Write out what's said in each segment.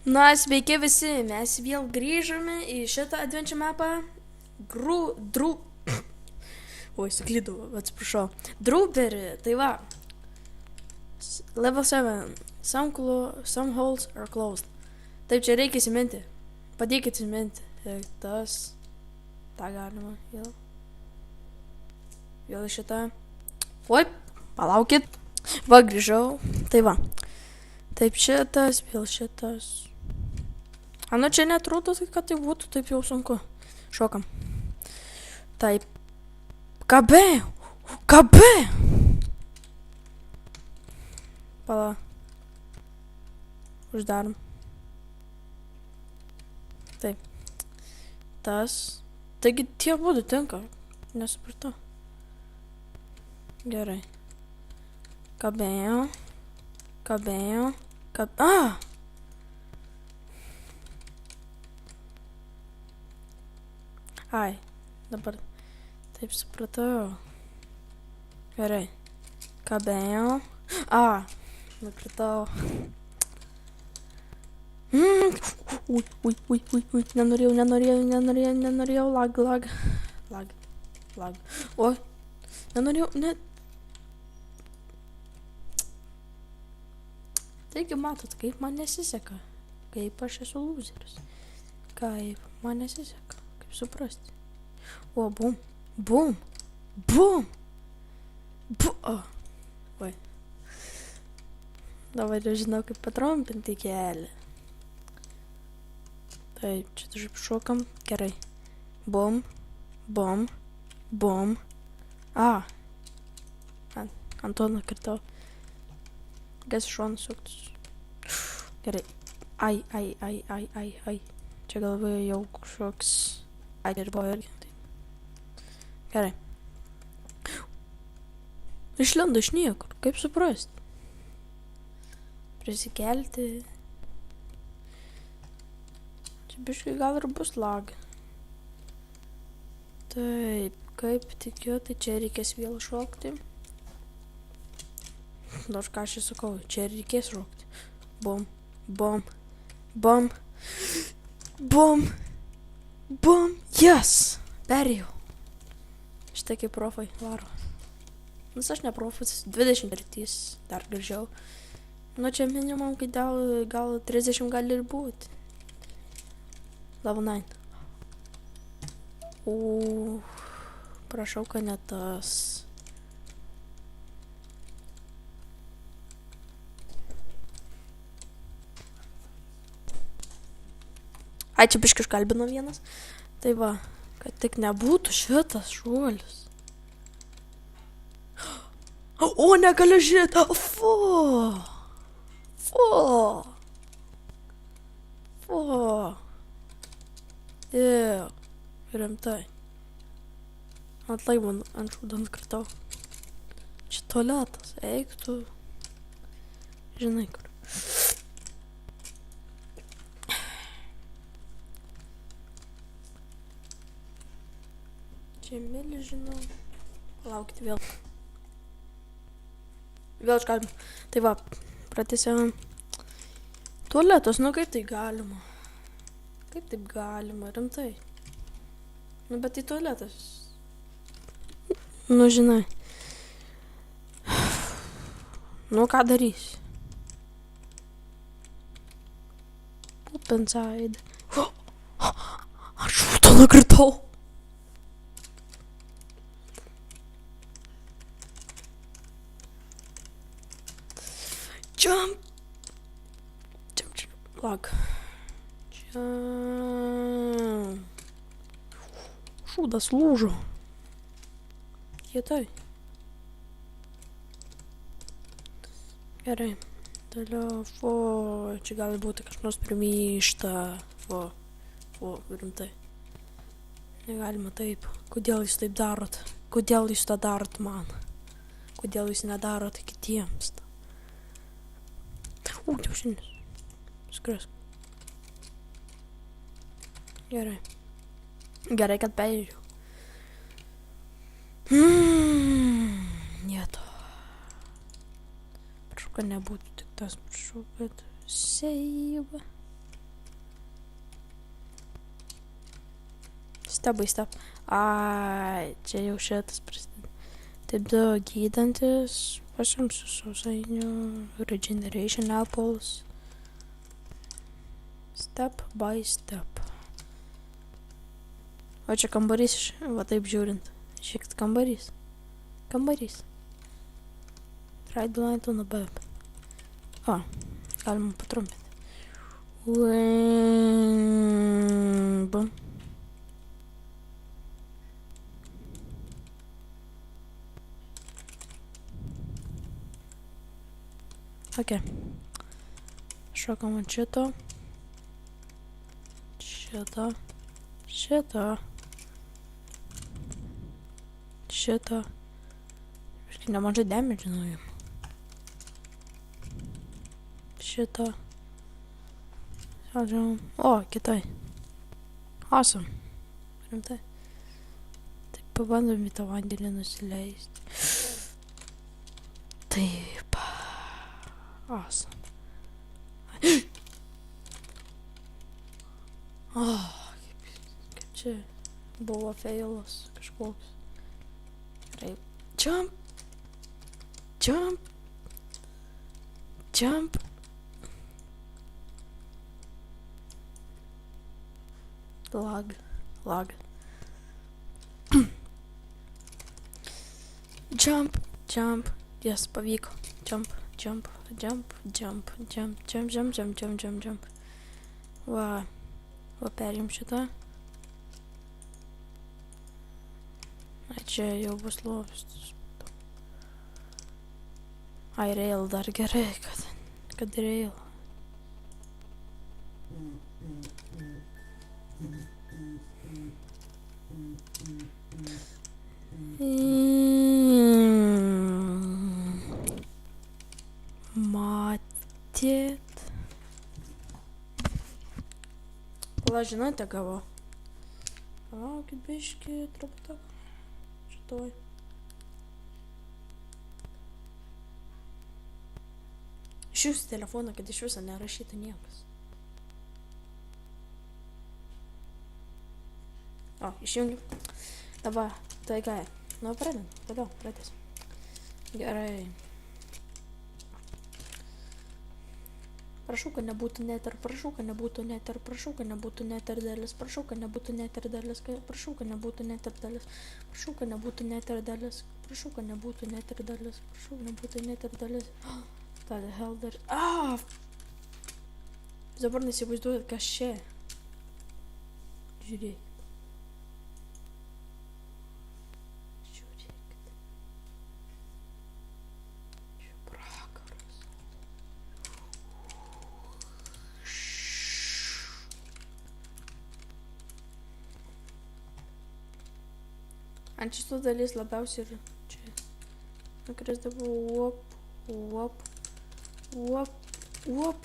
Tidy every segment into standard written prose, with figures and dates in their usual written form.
Na, sveiki visi, mes vėl grįžome į šitą adventure mapą. Oi, suklydau, atsiprašau. Drūberį, tai va. Level 7. Some holes are closed. Taip, čia reikia įsiminti. Padėkit įsiminti. Tas. Ta galima. Vėl šitą. Oi, palaukit. Va, grįžau. Tai va. Taip, šitas, vėl šitas. Nu čia netrodo, kad tai būtų taip jau sunku. Šokam. Taip. Kabė! Pala. Uždarom. Taip. Tas. Taigi tie būdų tinka. Nesupratau. Gerai. Kabėjo. Ai, dabar taip supratau. Gerai. Kabėjo. Nukritau. Ui. Nenorėjau. Lag. Oi. Nenorėjau. Taigi matot, kaip man nesiseka. Kaip aš esu lūzeris. Kaip man nesiseka. Kaip suprasti. O, bum. Oi. Dabar jau žinau, kaip patrumpinti kelią. Taip, čia taip šokam. Gerai. Bum. Ant to nukritau. Gas šoną suktis. Gerai. Ai. Čia galvoju jau kažkoks. Ai, ir buvo irgi. Gerai. Išlindo iš niekur. Kaip suprasti? Prisikelti. Čia biškai gal ir bus lag. Taip, kaip tikiu, tai čia reikės vėl šokti. Nors ką aš sakau, čia reikės šokti. Bum. Yes! Perėjau. Štai kaip profai varo. Nes aš ne profas, 20 rytys, dar gražiau. Nu čia minimum, kai gal 30 gali ir būti. Level 9. Prašau, kad ne tas. Ai, čia biškai užkalbino vienas. Tai va, kad tik nebūtų šitas šuolis. O, negaliu žiūrėti. Fu. Rimtai. Atlaik man ant šūdą nukritau. Čia tualetas, eik tu. Žinai kur. Čia milžinau. Laukit vėl. Vėl iškalbim. Tai va, pratęsiam. Tualetas, nu kaip tai galima? Kaip taip galima, rimtai? Nu bet tai tualetas. Nu žinai. Nu ką darysi? Poop inside. Aš šūdą nukritau. Jump. Lag. Šūdas lūžo. Kietai. Gerai. Toliau. Čia gali būti kažkas primyšta. Rimtai. Negalima taip. Kodėl jūs taip darot? Kodėl jūs tą darot man? Kodėl jūs nedarot kitiems? Kiaušinis. Skras. Gerai. Gerai, kad perėjau. Nieto. Prašau, kad nebūtų tik tas, prašau, kad save. Step by step. Ai, čia jau šitas prasideda. Taip, 2 gydantis, pasimsiu sausainių, regeneration apples. Step by step. O čia kambarys, va taip žiūrint. Šiek tiek kambarys. Kambarys. Ride line to the bed. O, galima patrumpinti. Bum. Ok. Šokam ant šito. Šito. Šito. Šito. Kažkai nemažai damage nuėjom. Šito. O, kitai. Awesome. Rimtai. Taip, pabandom į tą vandenį nusileisti. Taip. Awesome. Kaip čia buvo failas kažkoks. Gerai. Jump. Jump. Jump. Lag. Jump. Yes, pavyko. Jump. Va, perjum šitą. Čia jau bus lovas. Ai, rail dar gerai, kad rail. Matėt. Pala, žinote, gavo. Palaukit biškį, truputį. Šitoj. Išjungsiu telefoną, kad iš viso nerašytų niekas. O, išjungiu. Dabar, tai ką? Nu, pradėm. Toliau, pradėsim. Gerai. Prašau, kad nebūtų neter, prašau, kad nebūtų neter, prašau, kad nebūtų neter dalis, prašau, kad nebūtų neter dalis, prašau, kad nebūtų neter dalis, prašau, kad nebūtų neter dalis, prašau, kad nebūtų neter dalis, prašau, kad nebūtų neter dalis. The hell dar... Dabar nesivaizduojat, kas čia. Žiūrėkit. Čia prakaras. Ant šitų dalis labiausiai ir čia. Nukrisdavau Uop.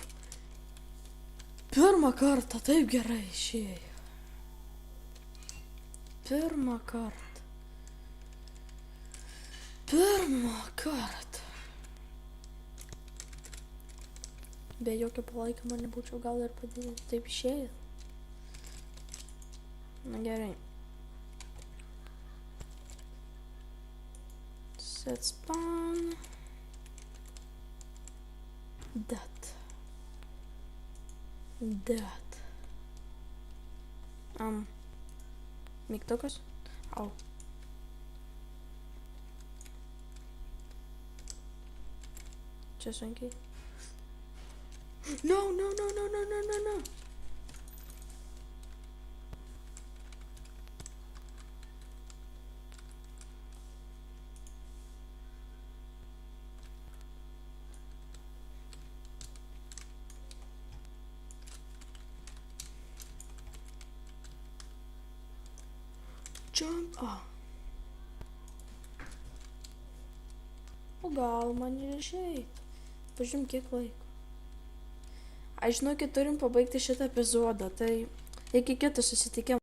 Pirmą kartą taip gerai išėjo. Pirmą kartą. Be jokio palaikymo nebūčiau gal ir padėti. Taip išėjo. Na gerai. Set spawn. Dat. Mygtukas. Au. Čia sunkiai. No. Jump. O gal man ir išeit. Pažiūrėm, kiek laiko. Aš žinokit, turim pabaigti šitą epizodą, tai iki kito susitikimo.